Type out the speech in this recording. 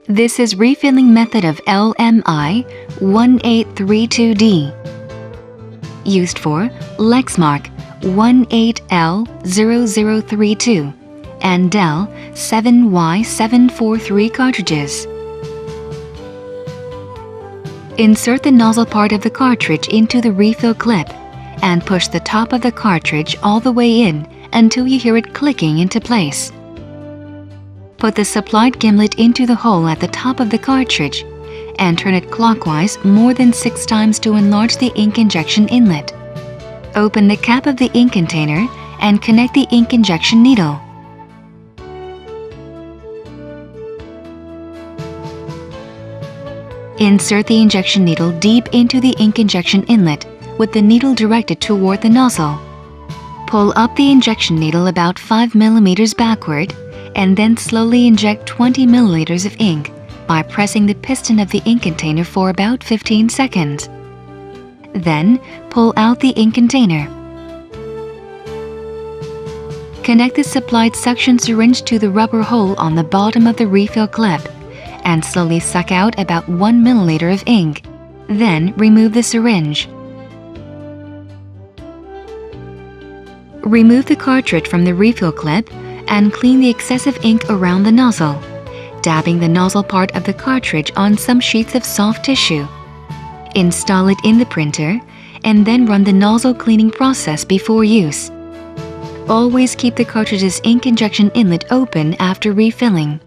This is refilling method of LMI 1832D, used for Lexmark 18L0032 and Dell 7Y743 cartridges. Insert the nozzle part of the cartridge into the refill clip and push the top of the cartridge all the way in until you hear it clicking into place. Put the supplied gimlet into the hole at the top of the cartridge and turn it clockwise more than 6 times to enlarge the ink injection inlet. Open the cap of the ink container and connect the ink injection needle. Insert the injection needle deep into the ink injection inlet with the needle directed toward the nozzle. Pull up the injection needle about 5 mm backward and then slowly inject 20 ml of ink by pressing the piston of the ink container for about 15 seconds. Then, pull out the ink container. Connect the supplied suction syringe to the rubber hole on the bottom of the refill clip and slowly suck out about 1 ml of ink. Then, remove the syringe. Remove the cartridge from the refill clip and clean the excessive ink around the nozzle, dabbing the nozzle part of the cartridge on some sheets of soft tissue. Install it in the printer and then run the nozzle cleaning process before use. Always keep the cartridge's ink injection inlet open after refilling.